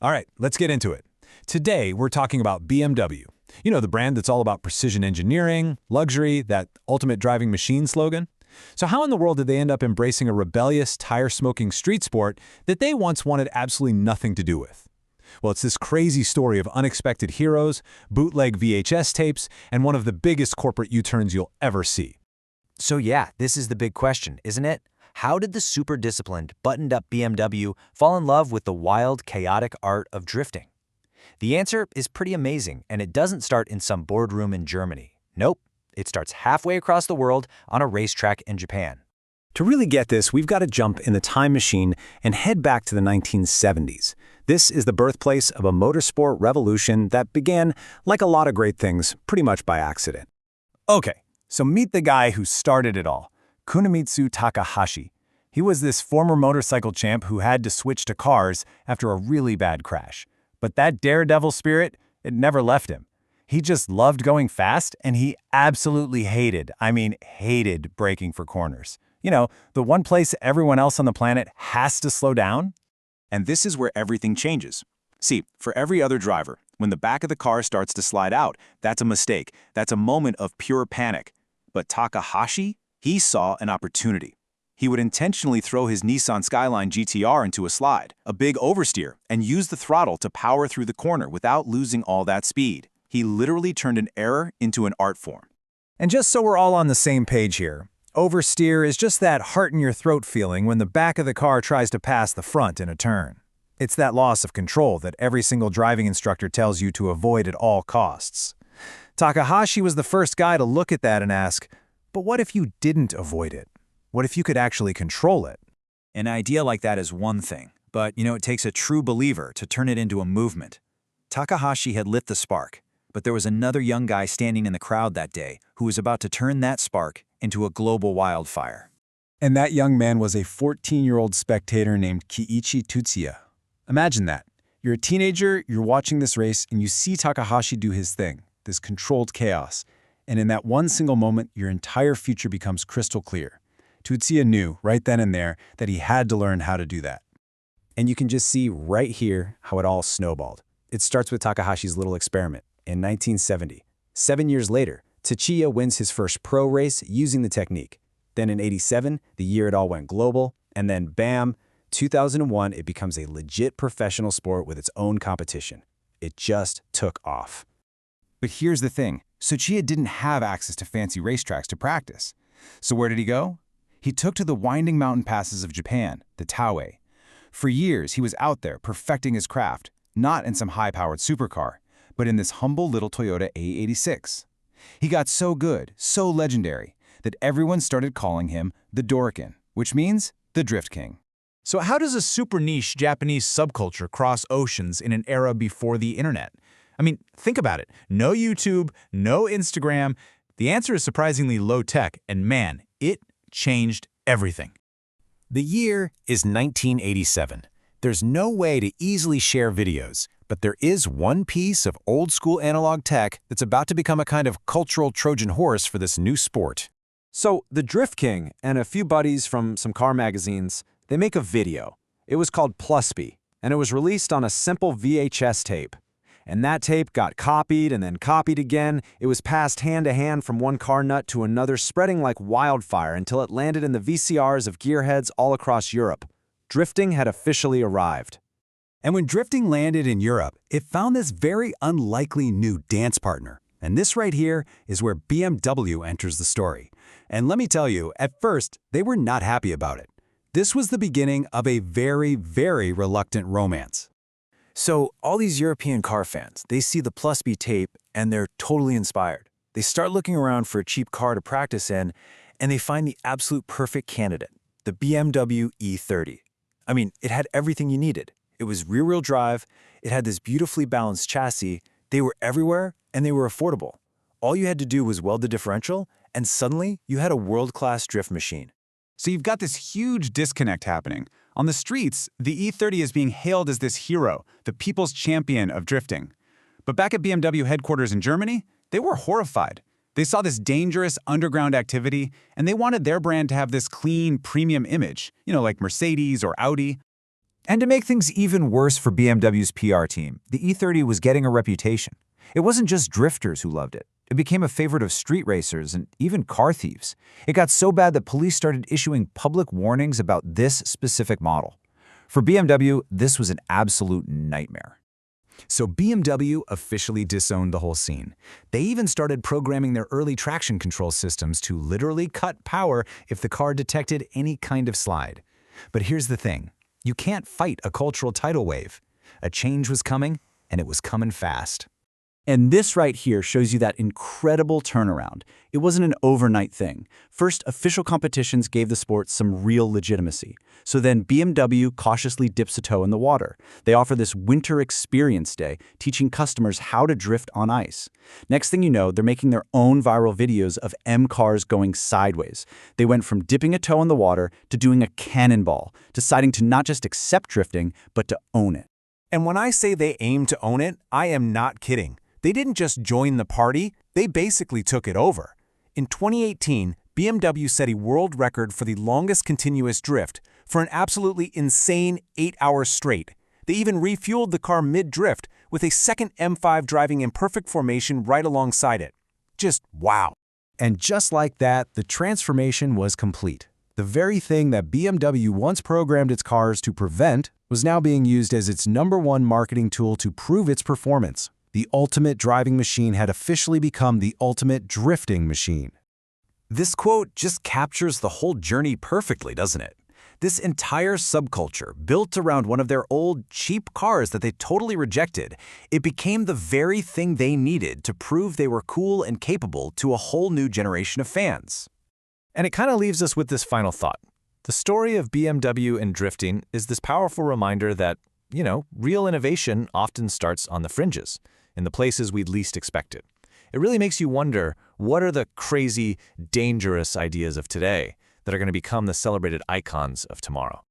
All right, let's get into it. Today, we're talking about BMW. You know, the brand that's all about precision engineering, luxury, that ultimate driving machine slogan. So how in the world did they end up embracing a rebellious, tire-smoking street sport that they once wanted absolutely nothing to do with? Well, it's this crazy story of unexpected heroes, bootleg VHS tapes, and one of the biggest corporate U-turns you'll ever see. So yeah, this is the big question, isn't it? How did the super disciplined, buttoned-up BMW fall in love with the wild, chaotic art of drifting? The answer is pretty amazing, and it doesn't start in some boardroom in Germany. Nope, it starts halfway across the world on a racetrack in Japan. To really get this, we've got to jump in the time machine and head back to the 1970s. This is the birthplace of a motorsport revolution that began, like a lot of great things, pretty much by accident. Okay, so meet the guy who started it all, Kunimitsu Takahashi. He was this former motorcycle champ who had to switch to cars after a really bad crash. But that daredevil spirit, it never left him. He just loved going fast, and he absolutely hated braking for corners. You know, the one place everyone else on the planet has to slow down. And this is where everything changes. See, for every other driver, when the back of the car starts to slide out, that's a mistake. That's a moment of pure panic. But Takahashi, he saw an opportunity. He would intentionally throw his Nissan Skyline GTR into a slide, a big oversteer, and use the throttle to power through the corner without losing all that speed. He literally turned an error into an art form. And just so we're all on the same page here, oversteer is just that heart-in-your-throat feeling when the back of the car tries to pass the front in a turn. It's that loss of control that every single driving instructor tells you to avoid at all costs. Takahashi was the first guy to look at that and ask, but what if you didn't avoid it? What if you could actually control it? An idea like that is one thing, but it takes a true believer to turn it into a movement. Takahashi had lit the spark, but there was another young guy standing in the crowd that day who was about to turn that spark into a global wildfire. And that young man was a 14-year-old spectator named Kiichi Tutsuya. Imagine that. You're a teenager, you're watching this race, and you see Takahashi do his thing, this controlled chaos. And in that one single moment, your entire future becomes crystal clear. Tutsuya knew, right then and there, that he had to learn how to do that. And you can just see right here how it all snowballed. It starts with Takahashi's little experiment in 1970. 7 years later, Tsuchiya wins his first pro race using the technique. Then in '87, the year it all went global, and then bam, 2001, it becomes a legit professional sport with its own competition. It just took off. But here's the thing, Tsuchiya didn't have access to fancy racetracks to practice. So where did he go? He took to the winding mountain passes of Japan, the Taue. For years, he was out there perfecting his craft, not in some high-powered supercar, but in this humble little Toyota A86. He got so good, so legendary, that everyone started calling him the Dorkin, which means the Drift King. So how does a super niche Japanese subculture cross oceans in an era before the internet? I mean, think about it. No YouTube, no Instagram. The answer is surprisingly low-tech, and man, it changed everything. The year is 1987. There's no way to easily share videos, but there is one piece of old-school analog tech that's about to become a kind of cultural Trojan horse for this new sport. So the Drift King and a few buddies from some car magazines, they make a video. It was called Pluspy, and it was released on a simple VHS tape. And that tape got copied and then copied again. It was passed hand to hand from one car nut to another, spreading like wildfire until it landed in the VCRs of gearheads all across Europe. Drifting had officially arrived. And when drifting landed in Europe, it found this very unlikely new dance partner. And this right here is where BMW enters the story. And let me tell you, at first, they were not happy about it. This was the beginning of a very, very reluctant romance. So all these European car fans, they see the Pluspy tape and they're totally inspired. They start looking around for a cheap car to practice in, and they find the absolute perfect candidate, the BMW E30. I mean, it had everything you needed. It was rear-wheel drive, it had this beautifully balanced chassis, they were everywhere, and they were affordable. All you had to do was weld the differential, and suddenly you had a world-class drift machine. So you've got this huge disconnect happening. On the streets, the E30 is being hailed as this hero, the people's champion of drifting. But back at BMW headquarters in Germany, they were horrified. They saw this dangerous underground activity, and they wanted their brand to have this clean, premium image, like Mercedes or Audi. And to make things even worse for BMW's PR team, the E30 was getting a reputation. It wasn't just drifters who loved it. It became a favorite of street racers and even car thieves. It got so bad that police started issuing public warnings about this specific model. For BMW, this was an absolute nightmare. So BMW officially disowned the whole scene. They even started programming their early traction control systems to literally cut power if the car detected any kind of slide. But here's the thing. You can't fight a cultural tidal wave. A change was coming, and it was coming fast. And this right here shows you that incredible turnaround. It wasn't an overnight thing. First, official competitions gave the sport some real legitimacy. So then BMW cautiously dips a toe in the water. They offer this winter experience day, teaching customers how to drift on ice. Next thing you know, they're making their own viral videos of M cars going sideways. They went from dipping a toe in the water to doing a cannonball, deciding to not just accept drifting, but to own it. And when I say they aim to own it, I am not kidding. They didn't just join the party, they basically took it over. In 2018, BMW set a world record for the longest continuous drift for an absolutely insane 8 hours straight. They even refueled the car mid-drift with a second M5 driving in perfect formation right alongside it. Just wow. And just like that, the transformation was complete. The very thing that BMW once programmed its cars to prevent was now being used as its #1 marketing tool to prove its performance. The ultimate driving machine had officially become the ultimate drifting machine. This quote just captures the whole journey perfectly, doesn't it? This entire subculture, built around one of their old, cheap cars that they totally rejected, it became the very thing they needed to prove they were cool and capable to a whole new generation of fans. And it kind of leaves us with this final thought. The story of BMW and drifting is this powerful reminder that, real innovation often starts on the fringes, in the places we'd least expect it. It really makes you wonder, what are the crazy, dangerous ideas of today that are going to become the celebrated icons of tomorrow?